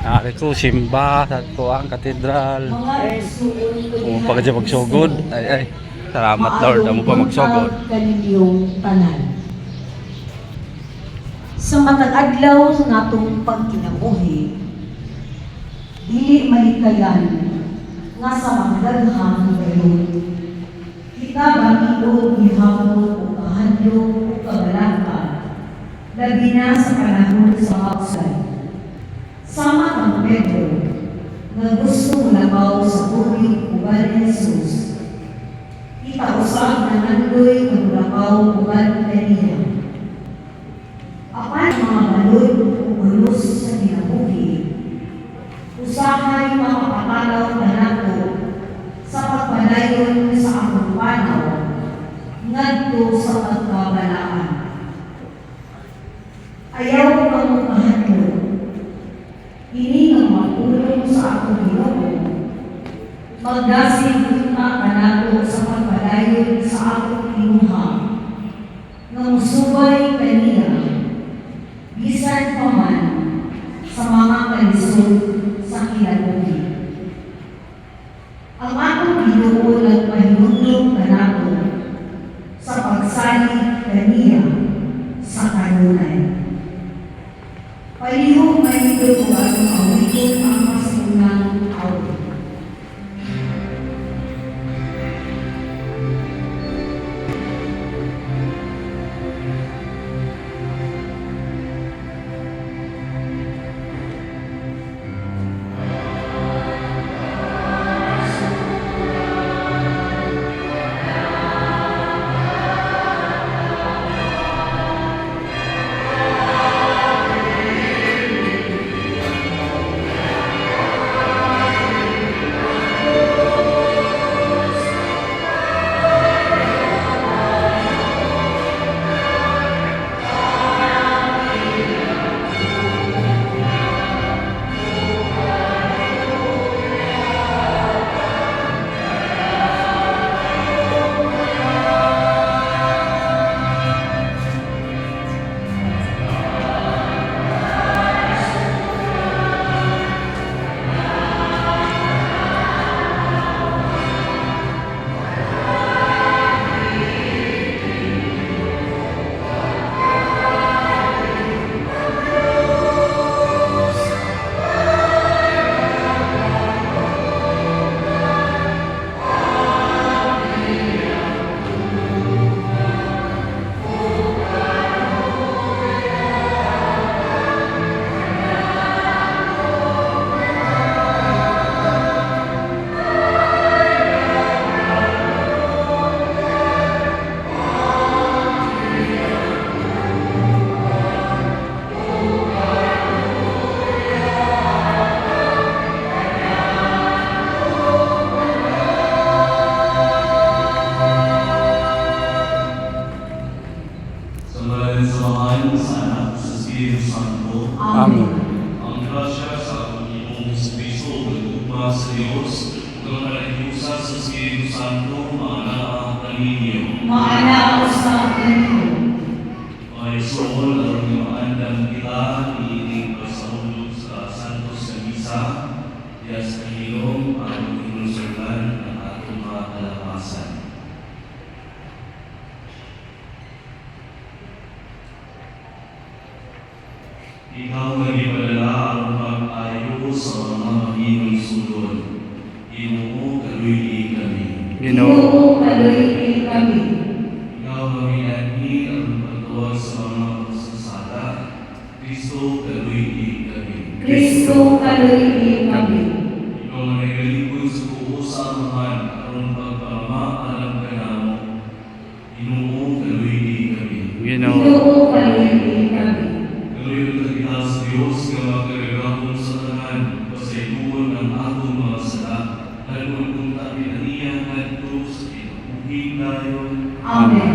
Ari ko simba sa tuwang katedral. O pagka magsugod. Ay. Salamat Lord, amo pa magsugod. Kaninyong tanan. Sa matag adlaw nga atong pagkinabuhi, dili malikayan nga sa magdaghang gayon. Kita bangilod gihapon o kahandog o kabalaka, labi na sa panahon sa outside. Sama kang Pedro, nga gusto labaw sa tubig uban ni Jesus. Kita usab na nandoy kang labaw uban kaniya. Apan mga balod o ulos sa kinabuhi, usahay makapatalaw na nato sa pagpadayon sa akong panaw ngadto sa pagkabalaan. Ayaw kang makahandog. Ini nga magulong sa akong Ginoo, magdasig kita kanato sa pagpadayon sa akong kinuha, nga musubay kaniya, bisan pa man sa mga kalisod sa kinabuhi. Ang akong Ginoo nagpahinumdum kanato sa pagsalig kaniya sa kanunay. Palihog mahigod kung anong awitin ang mas unang awit. Amen. Ang grasya sa Panginoong Jesucristo, nagtugma sa Diyos, ng kalahiusan sa Espiritu Santo, maana kaninyo. Maana sa kaninyo. Mga Isol, ang maandang kita, iinig pasaulog sa Santos sa Misa, Diyas Kahilong, ang inusulan ng atong mga kalapasan. Ikaw nagpadala ang pag-ayo sa mga mahinong sulod. Ginoo kaluy kami. Ginoo kaluy kami. Ikaw maminanhi ang pagtuwa sa mga magsasala. Kristo kaluy kami. Kristo kaluy kami. Ikaw nagalipoy sa kuusamahan aron pagpamaalam ka namo. Ginoo kaluy kami. Ginoo kaluy kami. Kaluyo kita sa Diyos nga magkaragahon sa tanan, pasayuon ang atong mga sala, halun kung tapinaniyan ngadto sa kinabuhi dayon. Amen.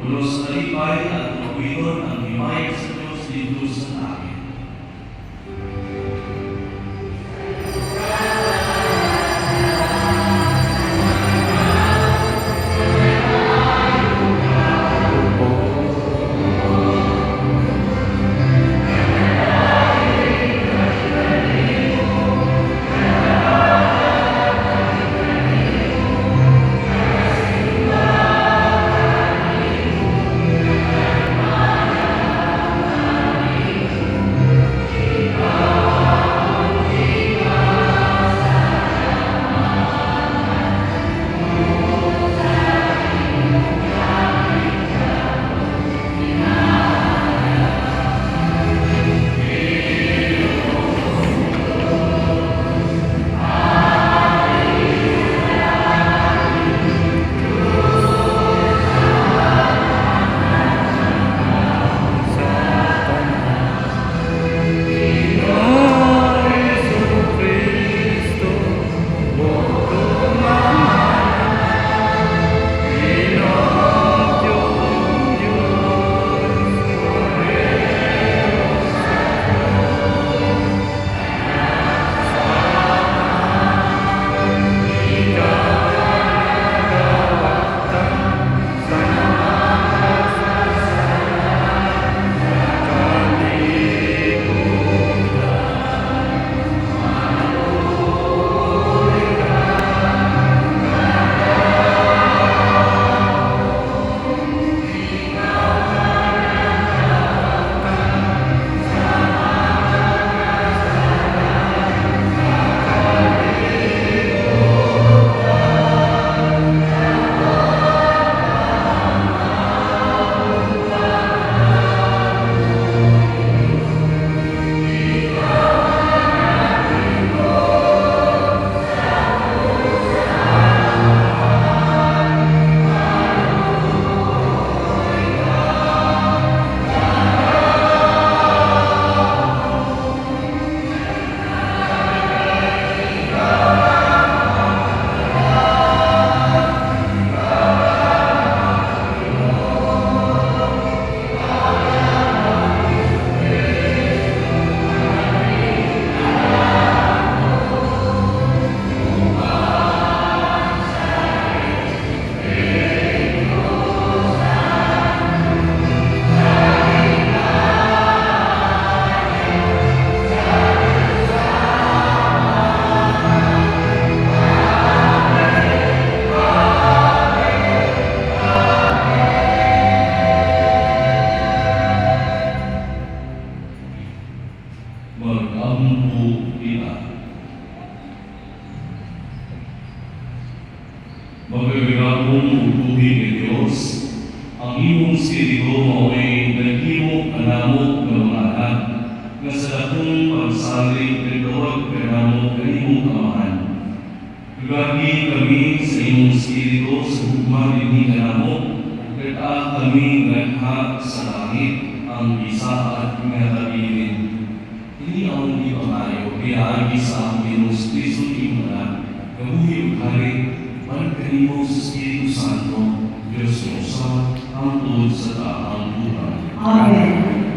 Unos alipay at mawiton ang himay sa Diyos dito sa amin. bangko kita. Magagagapong utuhin ni Diyos, ang imong spirito mao'y naghimo kanamo ng mga anak, nga sa dakong pagsalig nagdawag kanamo kanimong kamahan. Gagagi kami sa imong spirito sa hugma dinhi kanamo, kaya kami nagha sa langit ang bisaat nga kabilin. Hindi ang di pangayo, kaya agi sa ang Diyos Kristo imong anak, kabuhi ug hari, pagkanimo sa Espiritu Santo, Diyos mo sa hangtod sa taang buhay. Amen.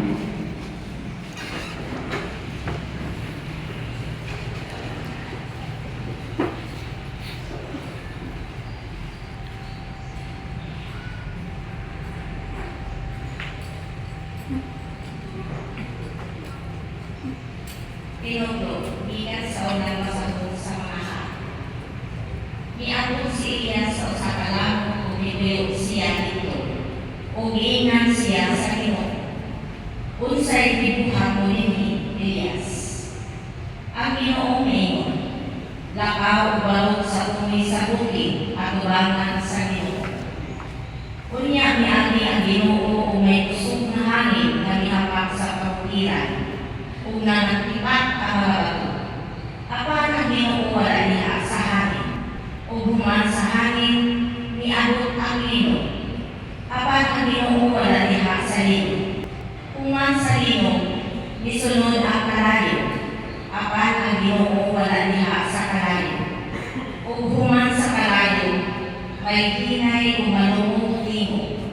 Pinugdo, ikan sa unang masabog sa mga hat. Miabot si Elias sa usa ka lamo ug mibuyo siya dito. Ug giingnan siya sa Ginoo. Unsay gibuhat mo dinhi, Elias? Ang Ginoo miingon, lakaw ug balot sa umi sa bukid at ubangan sa Ginoo. Unya miagi ang Ginoo ug may kusog na hangin nga mihapak sa kabukiran. Ug nagtipat ang mga bato. Apan ang Ginoo wala niya sa hangin. Ug human sa hangin, miabot ang lino. Apan ang Ginoo wala niya sa lino. Human sa lino, misunod ang kalayo. Apan ang Ginoo wala niya sa kalayo. Ug human sa kalayo, may hinay ug malungong tingo.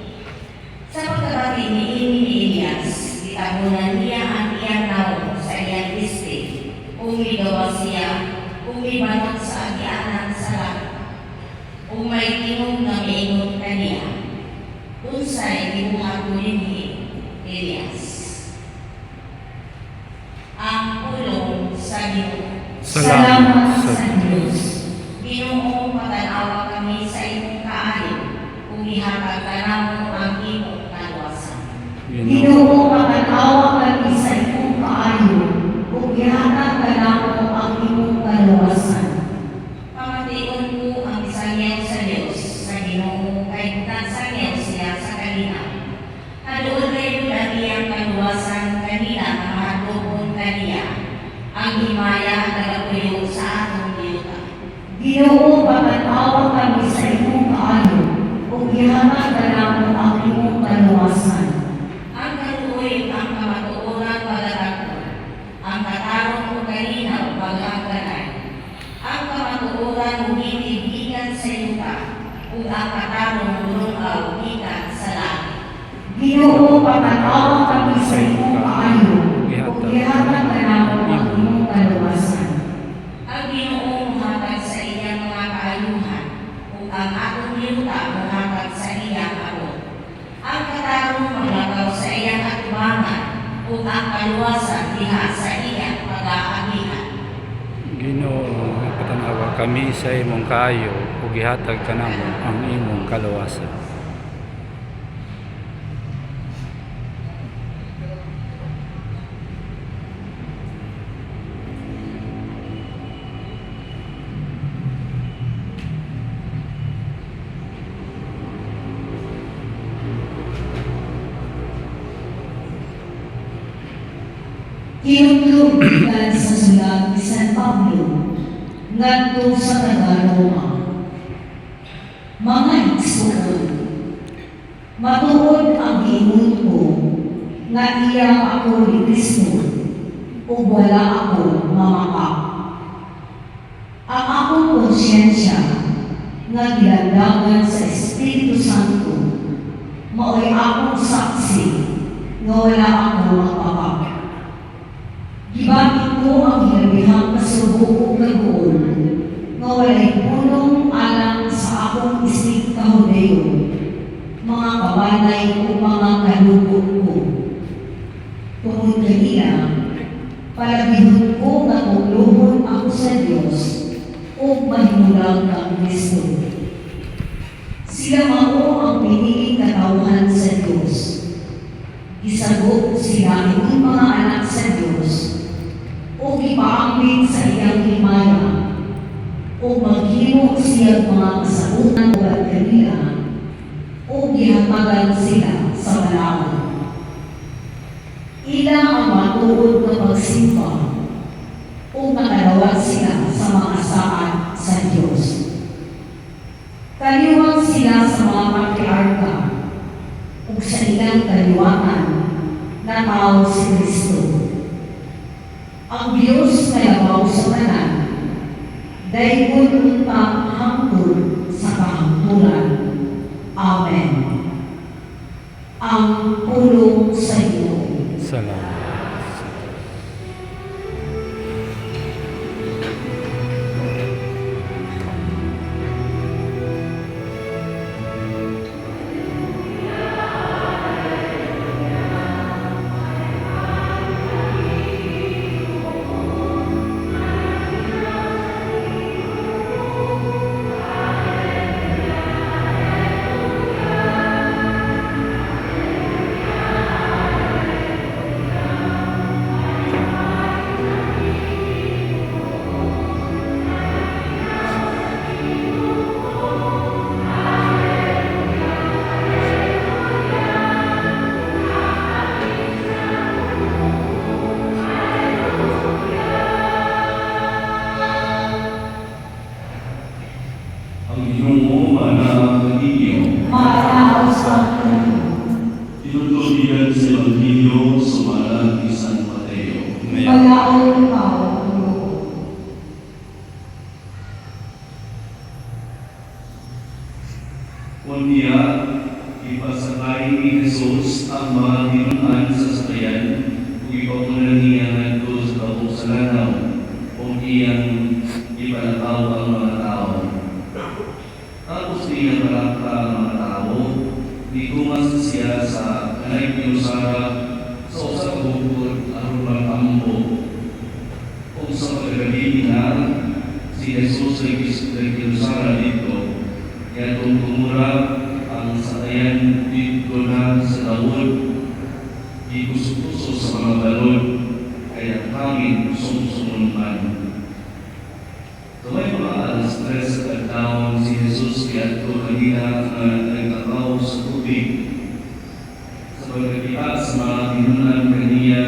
Sa pagkabati ni Elias, itabunan niya ang iyang naong sa iyang liste. Umigawa siya, umibanot sa agianan sa langit. Umay tinog na miingon kaniya. Unsay gibuhat mo dinhi, Elias. Ang pulong sa Ginoo. Salamat sa Diyos. Ginoo, patanawa kami sa imong kaayo, ug ihatag kanamo ang imong kaluwasan. Ginoo, makanawa kami sa imong kaayo, ug gihatag kanamo ang imong kaluwasan. Pamatiun ko ang isangyaw sa Diyos, sa Ginoo, kay nagsangyaw siya sa kanina. Haduol kayo ang iyang kaluwasan kanina, mahadlokon kaniya, ang himaya nagapuyo sa atong diyuta. Ginoo, makanawa kami sa imong kaayo, ug gihatag kanamo ang imong kaluwasan. Ang kaluoy ang kamatuoran pagdatakon, ang katarong o kanina o pag-angganay. Ang kamatuoran o gigan sa yuta, ug ang katarong bulungaw gikan sa langit. Ginoo, makanawa kami sa imong kaayo, ug gihatag kanamo ang imong kaluwasan. Ang Ginoo muhatag sa iyang mga kaayuhan, ug ang atong yuta muhatag sa iyang abot. Ang katarong maglakaw sa iyang atubangan, ug ang kaluwasan diha sa iyang pag-aagihan. Ginoo, patanawa kami sa imong kaayo ug gihatag kanamo ang imong kaluwasan. Kinutlubigan sa sulat ni San Pablo ngadto sa taga-Roma. Mga igsoon, matuod ang giingon ko nga iya ako ni Kristo ug wala ako mamakak. Ang akong konsyensya nga gilandagan sa Espiritu Santo mao'y akong saksi nga wala ako mamakak. Gibagin ko ang hilabihang kasubok ug lagoon nga walay punong alang sa akong isig kahudeo, mga kabanay o mga kalugod ko. Tungod kaniya, palabihon ko nga tungluhon ako sa Diyos o mahimulang kang Kristo. Sila mao ang piniling katawhan sa Diyos. Gisagot sila inyong mga anak sa Diyos o paambit sa iyang himaya o maghimo siya mga kasabutan o kanila o gihatagan sila sa malaon. Ila ang matuod na pagsimba o makalawat sila sa mga saad sa Diyos. Kaliwat sila sa mga patriarka o sa ilang kaliwatan na tao si Kristo. Ang Diyos na yabaw sa tanan, dahil unta hangtod sa kahangturan. Amen. Ang pulong sa iyo. Salamat. Ang iyong mananatiyo. Maraos ang puno. Tinutulungan sa Evangelyo sumalat ni San Mateo. Malaon ikaw ang loob. Kunya, ipasakay ni Jesus ang mga tinunan sa sakayan kung ipapunan niya nagdo sa kabuk sa lanaw kung iyang ipanataw ang mga tao. Tapos niya palakta ang mga tao, ikumas siya sa kanay pinusara sa usang bukod aron magtambo. Kung sa pagkagabi na si Jesus ay pinusara dito, kaya kung tumura ang satayan dito na sa dawod, ikusupuso sa mga balon, kaya kami sumsumunman. Tumay mga alas 3 sa tagtaon si Jesus kaya ito kanina na nagkakaw sa tubig. Sa pagkakita sa mga tinunan kaniya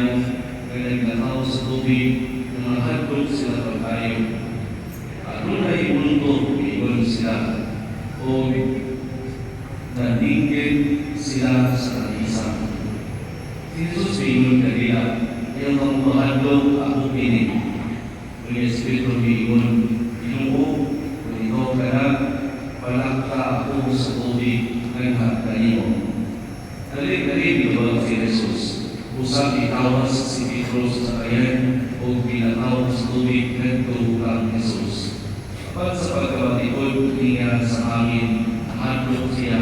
kaya nagkakaw sa tubig na mahagod sila pagkayo. At doon ay unto, iyon sila o naninggit sila sa kaisang. Si Jesus ay iyon kanila, ayaw kang mahagod ako pinig. Kung yung Espiritu iyon, Ginoo, kung ikaw ka na, palakta ako sa tubig ng kanimo. Dali-dali diba si Jesus? Usap itawas si Pedro sa kayan o pinataw sa tubig ng tuhukang Jesus. Kapag sa pagkabatikod niya sa amin, hadlok siya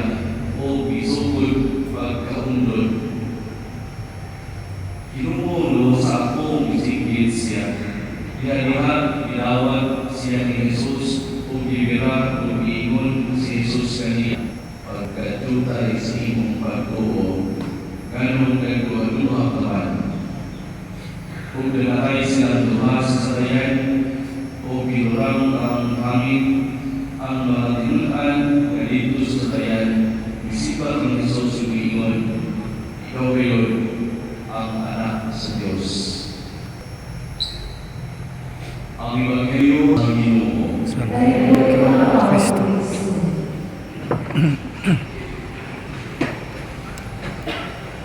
o bisukod pagkaundod. Ginoo sa akong isigit siya. Diha-diha, pinawag siya ni Jesus kung ibira kung iingon si Jesus kaniya. Pagkatutay sa imong pagtuo, ganong nagduha-duha kaman. Kung pinatay sila duha sa satayan, o pinurang ang hangin, ang mga tinunan na dito sa satayan, isipan ng Jesus yung iingon, ikaw ngayon ang anak sa Diyos. Ang Ebanghelyo ng Ginoo. Salamat. Kristo.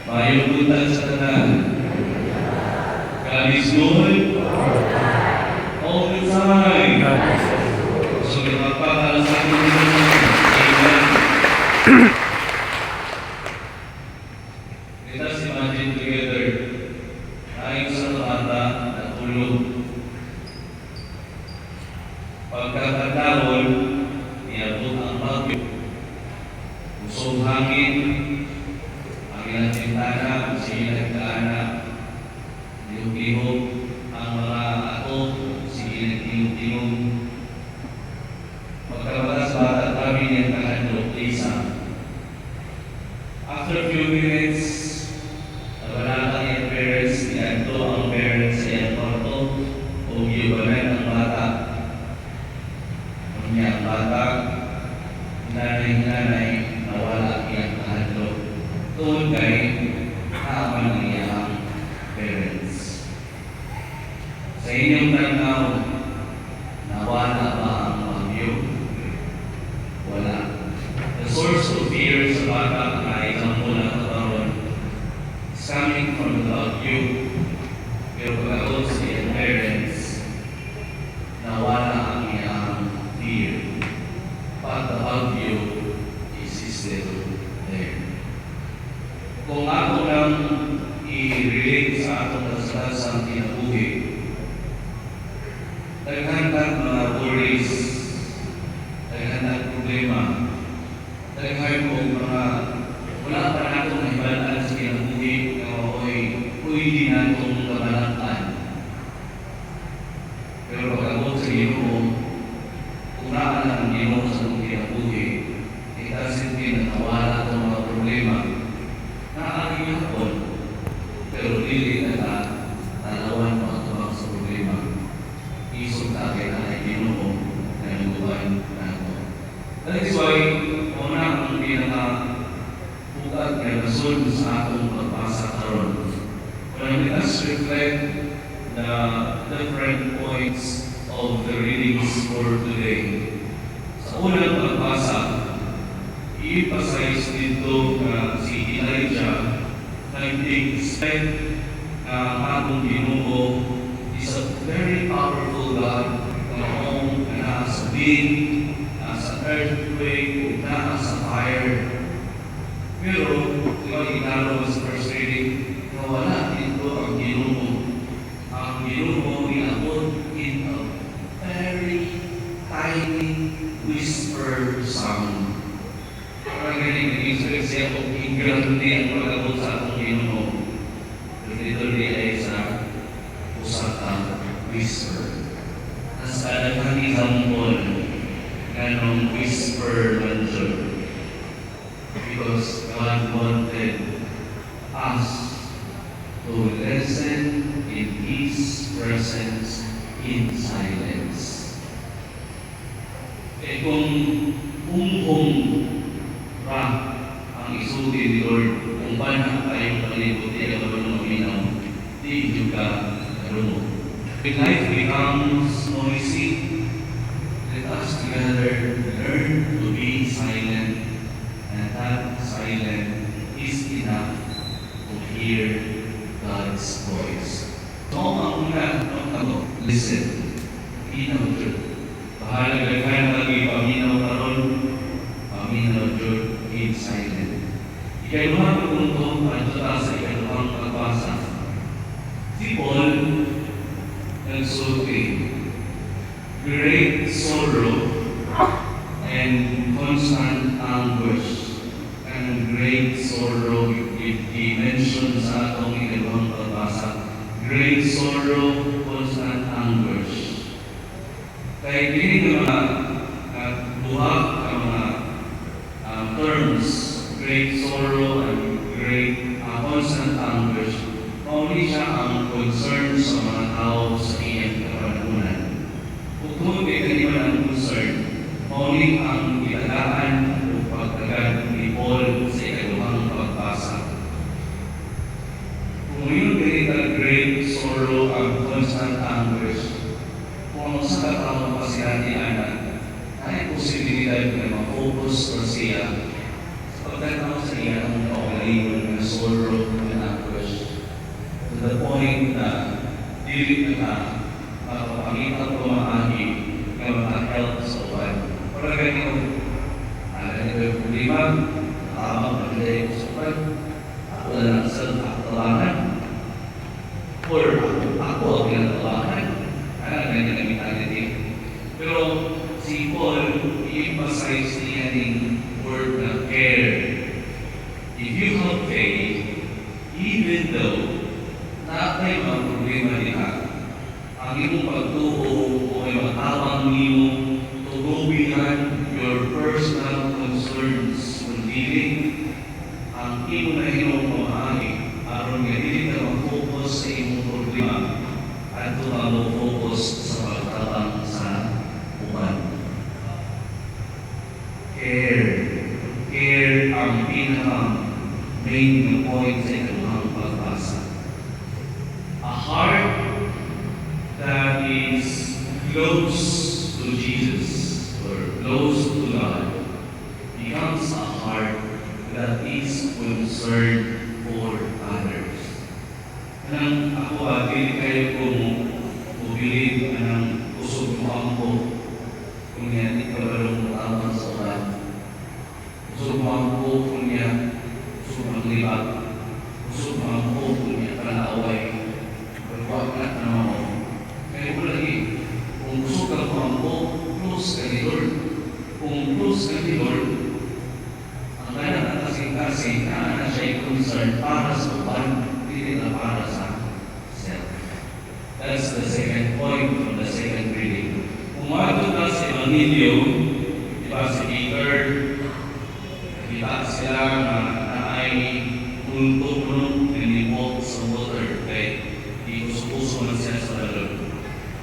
Mayong buntag sa tanan. God is good. All the time. So, magpapahal sa atin. Amen. Let us imagine together. Tayong sa bata at tulog. Pagkakataon, niabot ang bagyo. Usong hangin, ang ilang tintana, sige nagkaana. Lihog-lihog, ang mga ato, sige nagtinong-tinong. Pagkabatas bata kami niyang kahadlok, isa. After a few minutes, nabalatan yung parents, niyanto ang parents sa iyang kwarto, o Sa inyong tanaw, nawala ba ang bagyo? Wala. The source of fear sa bata na example na katawan is coming from the bagyo. Pero pagkakot sa iyong parents, nawala ang iyang fear. But the bagyo is still there. Kung ako lang i-relate sa atong kasalasang kinabuhi, daghan mga worries, daghan problema, daghan mga wala pa natong nahibalaan sa kinabuhi na pwede natong kabalatan. Pero pag-abot sa Ginoo, kung naan ang Ginoo sa itong kinabuhi, it doesn't mean na nawala itong mga problema. Naaging hapon, pero dili na talawan mga tumang sa problema. Isog sa akin na Ginoo na inuwan na ako. That is why, una ang pinaka-bukag na rason sa atong pagbasa karon. When let us reflect the different points of the readings for today. Sa unang pagbasa, i-emphasize dito na si Elijah nag-expect na atong Ginoo is a very powerful God na noong nasa wind, nasa earthquake, nasa fire. Pero, diba itinalo sa first reading, na wala dito ang Ginoo. Ang Ginoo niabot in a very tiny whisper sound. Parang galing nag-isip siya kung ingrandi ang pag-abot sa atong Ginoo. Pero dito ay sa usatang whisper. As kadang example ng whisper man siya. Because God wanted us to listen in His presence in silence. Eh kung ra ang isulti ni Lord, kung paano tayong palibuti ang marunong minaw, di juga marunong. When life becomes noisy, let us together learn to be silent, and that silence is enough to hear God's voice. So, ang una, listen. Minaw Diyod. Bahala gagawin lagi paminaw karon, paminaw Diyod in silent. Ikaluhang punto, at sa ikaluhang pagbasa. Si Paul nagsulti, great sorrow and constant anguish. And great sorrow, if he mentions sa atong ikalawang pagbasa, great sorrow, constant anguish. Kaya hindi mga buhag ang mga terms, great sorrow and great constant anguish. Mauli siya ang concern sa mga tao sa iyang kapanahunan. Kung hindi ka ang concern, mauli ang itadaan o pagtagad ni Paul sa ikalawang pagbasa. Kung yun ganito great sorrow and constant anguish, kung sa katawang pasihati-anan, ay posibilidad na ma-focus na siya sa pagkatawang sa iya ang kaugalingon na sorrow and anguish. To the point na dili na mapapakita ko maaari na maka-help sa uwan. Para ganito, ganito yung problema, magdali ko sa uwan, ako na lang sa talangan, or ako ang pinatalangan, ganyan ang mentality. Pero si Paul, i-emphasize niya yung word na care. If you have faith, even though na may mga problema niya, ang iyong pagtuo o ay matawang niyo to go beyond your personal concerns kundi ang iyong na iyong pamahagi aron nga dili ka mag-focus sa iyong problema at mag-focus sa pagtabang sa uban. Care. Care ang pinaka-main point sa ikalawang pagbasa. A heart that close to Jesus or close to God becomes a heart that is concerned for others. Kanang ako dili kayo kung ubilid kanang usog mo ako kung yan ikabalong tama sa ulan. Usog mo ako kung yan usog ang libat. Usog mo ako kung yan panaaway. Pagwag na mo. Kaya ko lagi, kung usog ka mo ako, close ka ni Lord. Kung close ka ni Lord, ang kaya na kasing-kasing na siya concern para sa uban, hindi na para sa self. That's the second point from the second reading. Kung mato na sa Evangelio, di ba si Peter, kita sila na ay punto-punto nilipot sa water kay di kuso-kuso man siya sa lalong.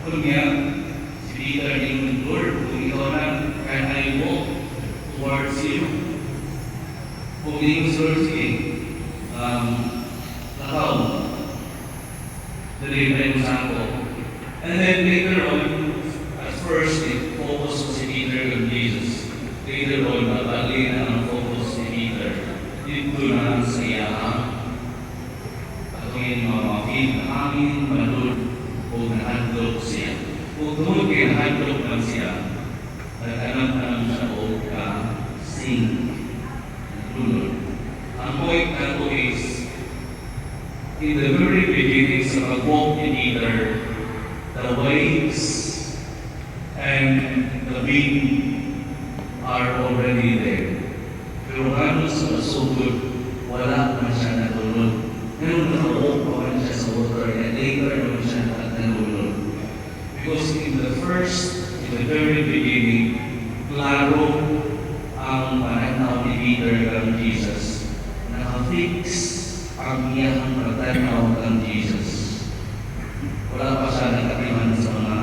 Kung nga, si Peter yung Lord, kung ikaw na, can I walk towards you? Kung hindi ko Lord, sige, nakaw, delivery mo sa ako. And then later on, at first, it focused si Peter on Jesus. Later on, nabali na ang focus ni Peter. Dito na sa iya, at yung mga feed na aming malulod o nahandlok siya. Kung tumulog kayo nahandlok lang siya, nagkanang siya o ka-sing. Ang point na po is, in the very beginning sa pag-walk ni Peter, the waves and the wind are already there. Pero halos sa masugod, wala man siya natulog. Ngayon nakawalk pa man siya sa water, and later naman siya natulog. Because in the very beginning, klaro ang pananaw ni Peter kang Jesus. Naka-fix ang iyang pagtanaw kang Jesus. Wala pa siya nakatiman sa mga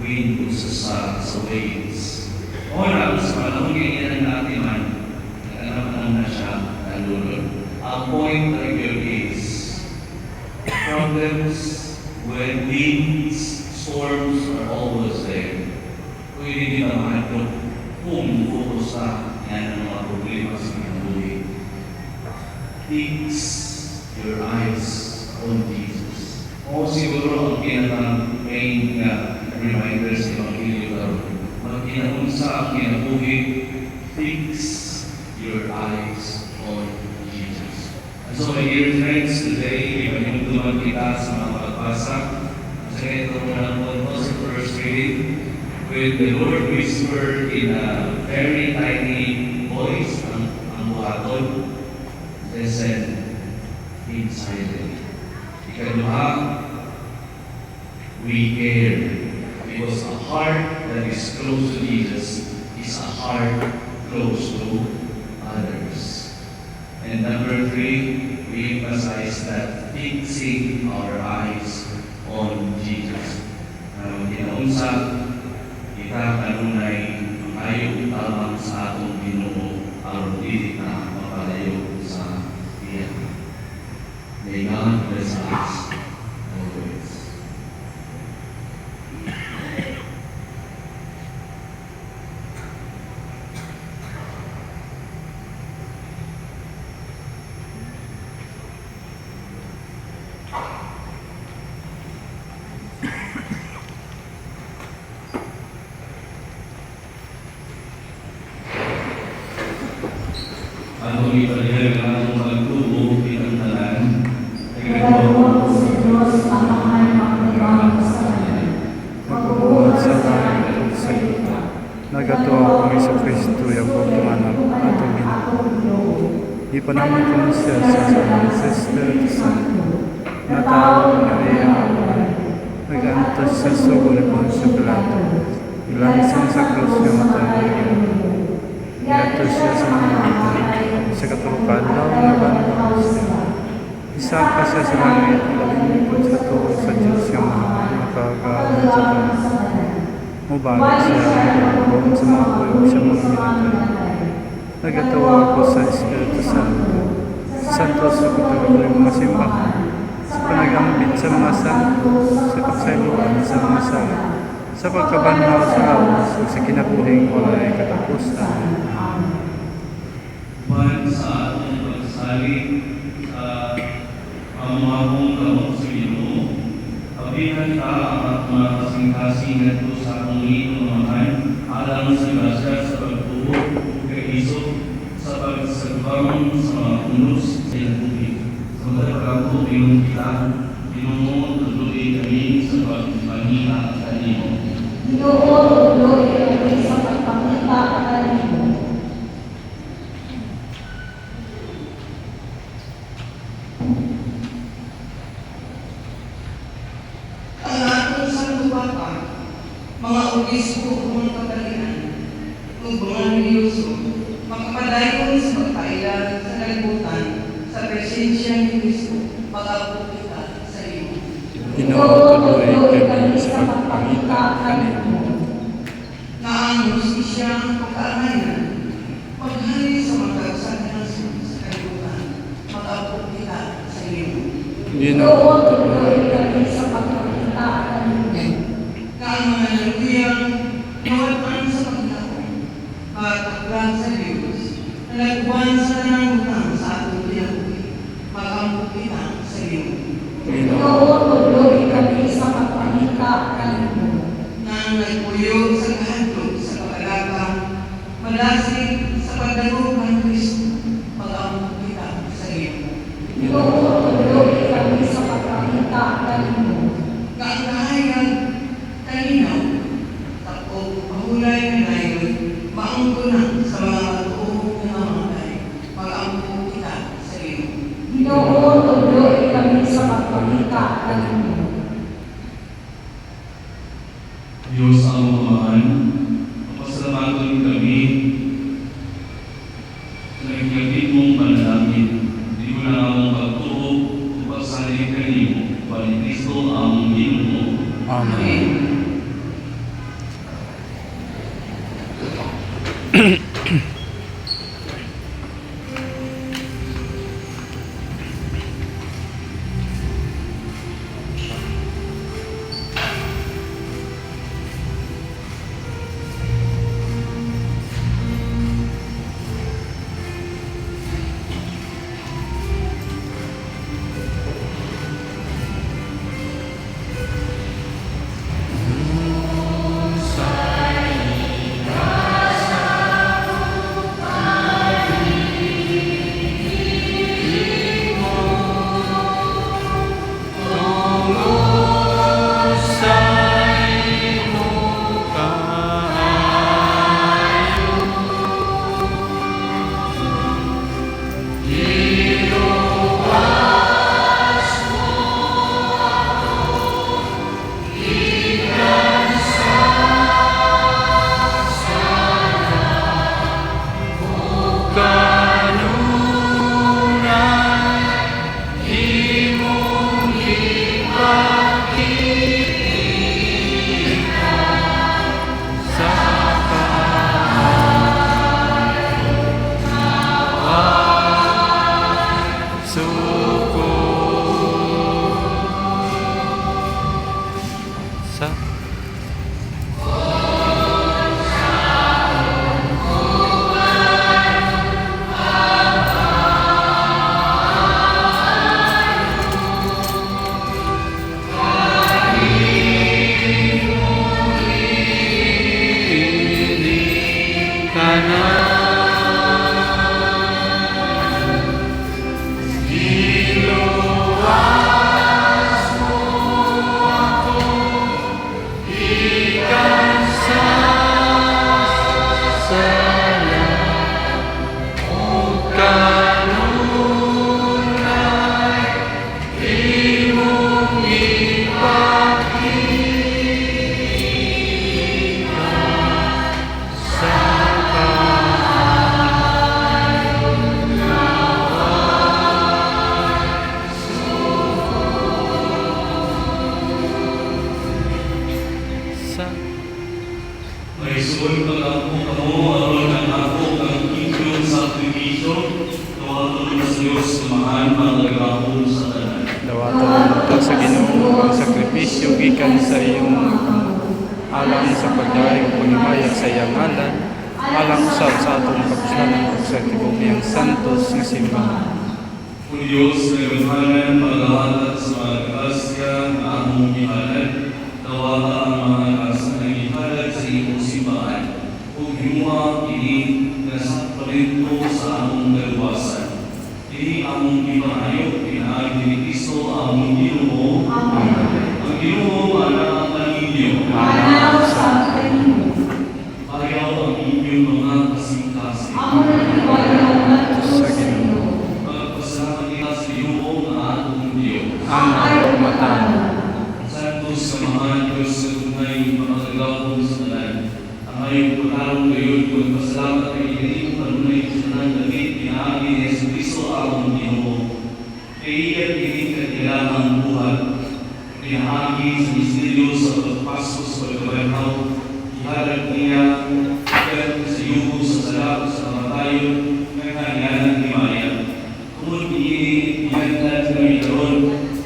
wind o sa waves. O lang, sa panahon niya ng natiman, nakanaman na siya nalulod. Ang point here is, problems when winds, storms are always there. Pwede din naman ito kung focus sa yan ang mga problema sa mga buhay. Fix your eyes on Jesus. O siguro ang pinaka-main reminder sa Evangelio karon. Magkinaunsa ang kinabuhi, fix your eyes on Jesus. And so my dear friends, today, ipanimduman kita sa mga pagbasa. Sa ito muna po sa first reading, with the Lord whispered in a very tiny voice, ang buhaton, listen, be silent. Ikaduha, we care, because a heart that is close to Jesus is a heart close to others. And number 3, we emphasize that fixing our eyes on Jesus. Kinaunsa, kita kanunay ayaw tamang sa atong Ginoo aron dili na mapalayo sa iya. May God bless us always. Ang ipalihal ng atong pagtubo bilang talan, Nagagawa ko sa Diyos ang mahal magdabang kasalanan. Magbubuhat sa langit sa ita. Nagatuwa kami sa Kristo yung pagtumanap atong Ginoo. Ipanamon ko siya sa Espiritu Santo. Natawag na riya nag-antos siya sa gulipon sa Pilato. Ilansan sa krus yung matangin. Iatos siya sa mga sa katulukan na nabanang siya. Isa ka siya sa langit, lalingkod sa tuwa sa Diyos yung makakaalam sa tanan. Mubalag siya ang buong sa mga kuyog sa mga minatay. Nagatawa ako sa Espiritu Santo. Santo sa katulukan ng mga simbahan. Sa panagambit sa mga santo, sa kagsailuan sa mga sala, sa pagkabanhaw sa awas ug sa kinabuhing walay katapusan. Buwan sa atong pagsalig sa pamahong kamot sa Ginoo, abihan ta ang atong mga kasing-kasing ngadto sa atong linumahan alang sa grasya sa pagtuo kay Hesus sa pagsagbarong sa mga unos sa iyang tubig. Sa mga pagkato pinong kita, Ginoo tuloy kami sa pagpangita kanimo. Ginoo, tuloy kami sa pagpangita kanimo. Ang atong sanduwatan, mga obispo o mga kapalian, ug mga religyoso, makapadayon sa pagkailan sa kalibutan sa presensya ni Kristo, pag-abot kita sa iyo. Ginoo, tuloy kami sa pagpangita kanimo. Na ang justisya o kaangayan, maghari sa mga kasaganang sa kalibutan, pag-abot kita sa iyo. Ginoo, tuloy kami sa pagpangita kanimo. Na ang mga naluyang nawatan sa pagkakong, pagkaklang sa Diyos, na nagbuwan sa nanangutan sa atong pinabuhi, pag-abot kita sa iyo. Ginoo, tuloy kami sa pagpangita kanimo. Na ang nagpuyo sa kahadlok sa kapalagang, malasig sa pagdagog ng Kristo, pag-abot kita sa iyo. Ginoo, tuloy kami sa pagpangita kanimo. Na ang kahayag, kalinaw, takot, mahulay na ngayon, maanggunan sa mga matuong na namatay, pag-abot kita sa iyo. Ginoo, tuloy kami sa pagpangita kanimo. Diyos ang mamahan, papasalamaton kami sa nagkakit mong panalangin. Di mo na akong pagtuo o pagsalig kanimo, bali Kristo ang Ginoo. Amen. Dawaton mo sa Ginoo ang sakripisyo gikan sa iyong kamot. alang sa pagdaig o paghimayag sa iyang ngalan, alang sa atong kapusnanan ug sa tibok santos nga simbahan. O Diyos, na ibahanan, paglahatag sa mga grasya na among gihalad, tawaga ang mga grasya na gihalad sa iyong simbahan, o himuha kini na sa talento sa among galuwasan. Ini among gipahayo, pinaagi ni Kristo among Ginoo. Ang Ginoo ana ang kaninyo. Manaw sa kanimo. Ayaw ang inyong mga kasing-kasing. Amo na ibayaw ngadto sa Ginoo. Magpasalamat kita sa Ginoo nga atong Dios. Amen. Matan. Santos samahan Diyos sa tunay mga kagawang sa tanan. Ang ayong pagkarong gayon kung pasalamat ay ining kanunay sa tanan damit pinaagi ni Jesucristo ang Ginoo. Kay iyan ining katilangang buhat. Pinaagi sa misteryo sa pagpasok sa pagkabanhaw. Iharap niya iyan sa yugo sa salap sa kamatayon ng kanilang himaya. Kung iyan na mayroon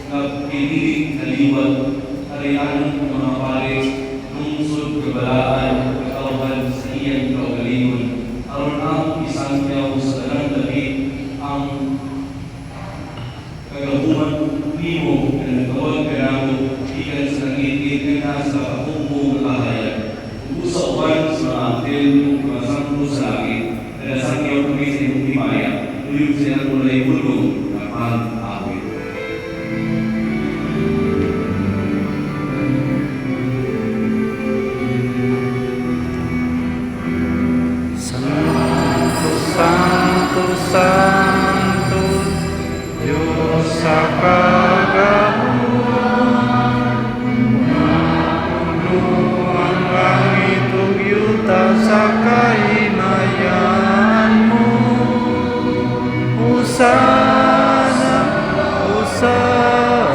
na piniling kaliwat, arianong mga pare, lungsod, kabalaan, kakauhan sa iyang kaugalingon. Aron ang isang tiyaw sa tanang labi, ang kagabuhan nimo na nagkawag ka namo, ikan sa nangit-ngit na sa kapungpong kahayag. Ubusa uwan sa mga angel kung mga sangko sa langit, na nasangyaw kami sa iyong himaya, uyog siya mulay bulong na pag-awit. Santo, Santo, Santo, Diyos sa kagabuhan, puno ang langit ug yuta sa kahimayan mo. Hosana, Hosana,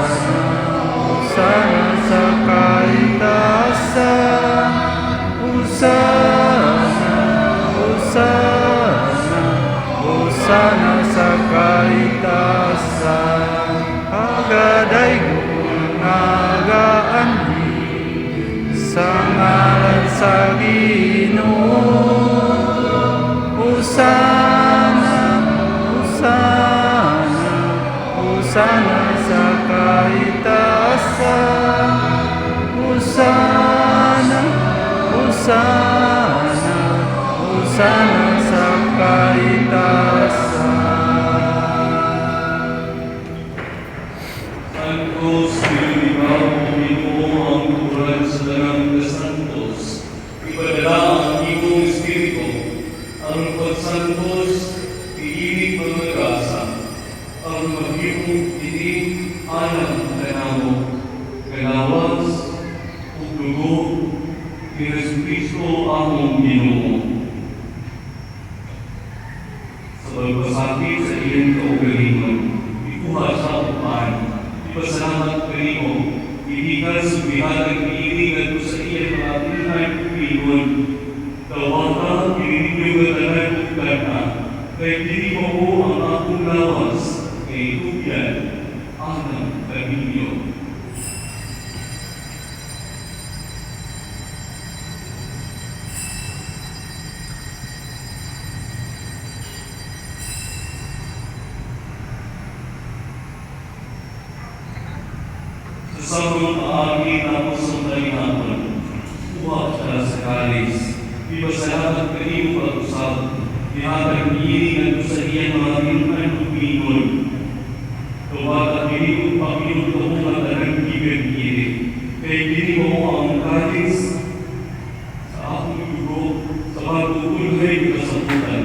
Hosana sa kaitaasan. Hosana, Hosana, Hosana sa kaitaasan. Agadaygon nga gaanhi sa ngalan sa Ginoo. Hosana, Hosana, Hosana sa kaitaasan. Hosana, Hosana, Hosana sa kaitaasan. Santos, pinilibaw mo Ginoo ang turan sa tanang kasantos. Ipadala ang iyong Espiritu, ang pagsantos, iinit mga grasa, ang maghimong ining alam na namo, kalawas, ug dugo, ni Jesucristo among Ginoo. Sa pagpasakit sa iyong kaugalingon, ikuha sa upan, ipasalamat kanimo, ibigan sa bihatag iiringan ko sa iyong mga pinay kumingon. Tawaga, ininyo ka tanan kong kanta, kay dili mo ko ang akong lawas, kay tubyan, anang kaninyo. Sa samang paagi na pusong talihapon, uwak siya sa kalis, ipasalamat kanimo pag-usap, ihatag iiringan ko sa iyang mga tinunan kong pingon. Tuwag at pinigong Panginoon ko mga tanang ibig-irig, kay dili mo ang kalis sa akong dugo, sa pagkukulhay kasabutan.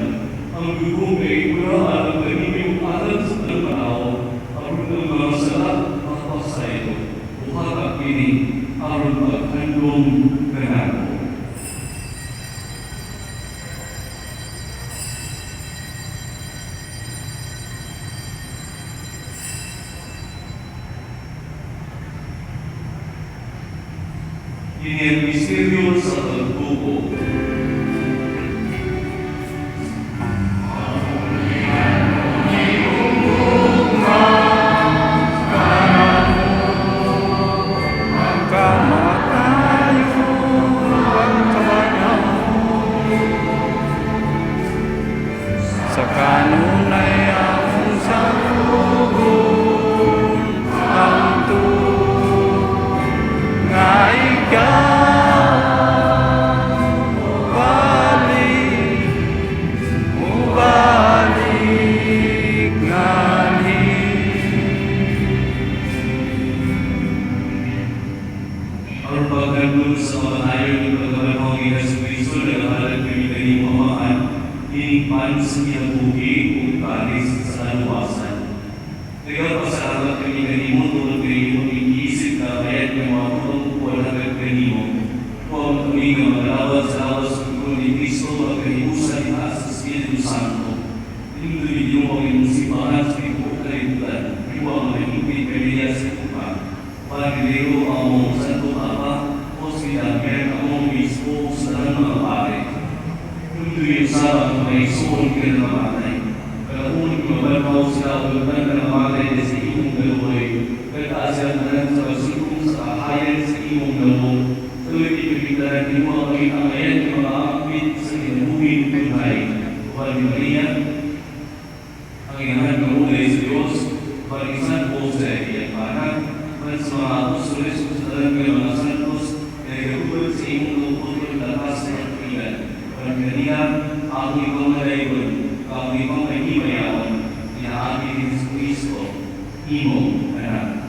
Ang dugo kay mula at kanimong alam sa tanang aron ng mga salat, mga pasaydo. Uhatag ini aron maghandong kanako. Ini ang misteryo sa pagtubo. Kamatayon Pagkaroon sa mga tayo ng pagkaroon ng Yesu Cristo na nakahalag kami kaning pamaan, inikpan sa kinabuhi o kalis sa kaluwasan. Nagpapasalamat kami kanimo tulad kanimo iisip na kaya't ng mga pagkukuhan hanggang kanimo. Huwag kami ng mga lawat sa lawas ng Pagkuhan ni Cristo at kanibusan ni sa Espiritu Santo. Tinulid yung mga inusipahan sa ito kalibutan. Iwang mga higit kaniya sa itupa. Pagdilero ang mga Santo Papa o sinagyan ang mga mismo sa mga pare. Tinulid sa mga isuon ka na namatay. Kalakunin ko mabalpaw sila o na namatay na sa iyong galoy. Kataasyan na lang sa kasulong sa kahayan sa iyong galong. Tuloy ipipiglaran ni mga kainangayan ng mga akbit sa kinabuhin tunay. Tuhan ni Maria, ang inahan ng ulay sa Diyos, Parisan po sa iyang panak, at sa mga apostoles o sa dalang ng mga santos, na nagagulog sa iyong lupot ng lakas ng katigan. Tuhan ni Maria, ang ipang malaygon, ang ipang mahimayawan, inaagi ni Jesu Cristo, imong anak.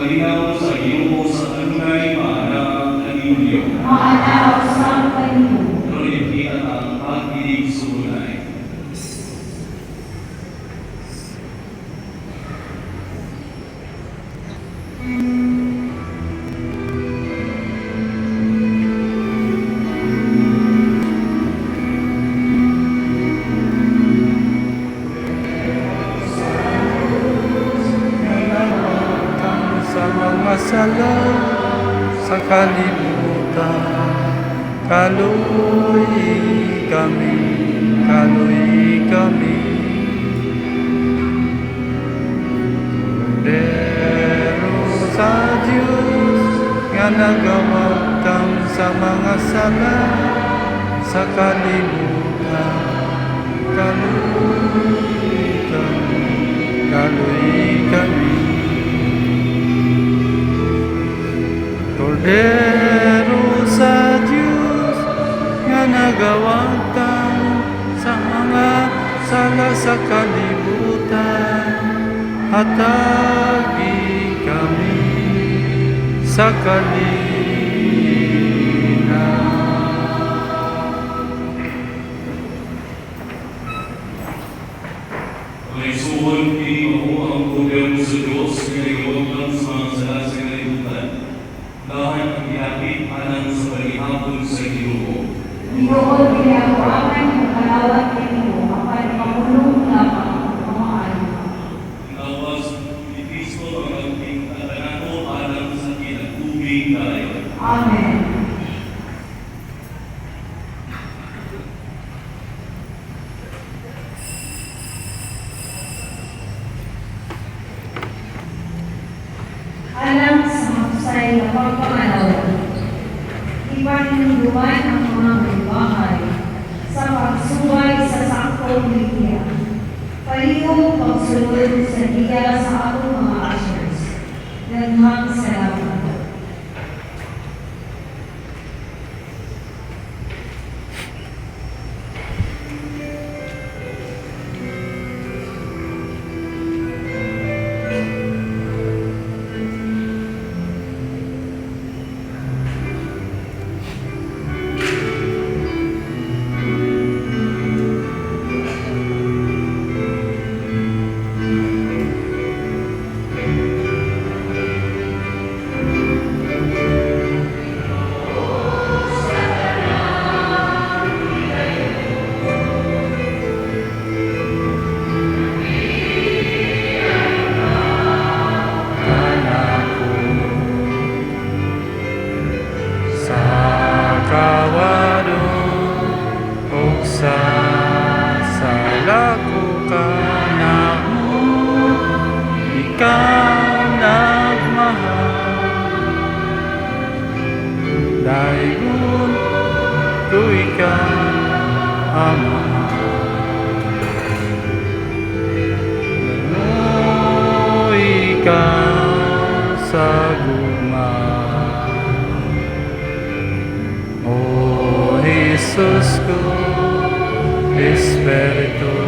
kalinaw sa Ginoo sa kanunay maanang kanilyo. Maanaw sa kanino. Pero at ang pag-ibig sunay. Sa mga sala sa kalibutan, kaluy kami, kaluy kami. Pero sa Diyos nga nagawag kang sa mga sala sa kalibutan, kaluy kami, kaluy kami. Kordero sa Diyos nga nagawag kang sa mga sala sa kalibutan, hatagi kami sa kalina. May suhon kini ako ang gobyerno sa Diyos nga nagawag lang sa mga sala sa kalibutan. Dahan ang iapit anang sa balihapon sa Ginoo. Ginoo, pinahawakan ng kalawat kanino, apan pamulong lamang ang pamaano. Nawas ni Kristo ang ating katanato anang sa kinatubig tayo. Amen. Alang sa magsay na pagpamanaw, ipaninunduan ang mga may bahay sa pagsuway sa saktong linya. Palihog pagsulod sa diya sa atong mga ushers. Daghang salamat. Ikaw nagmahal, dayon ko ikaw Ama. O ikaw sa guma, O Jesus ko, Espiritu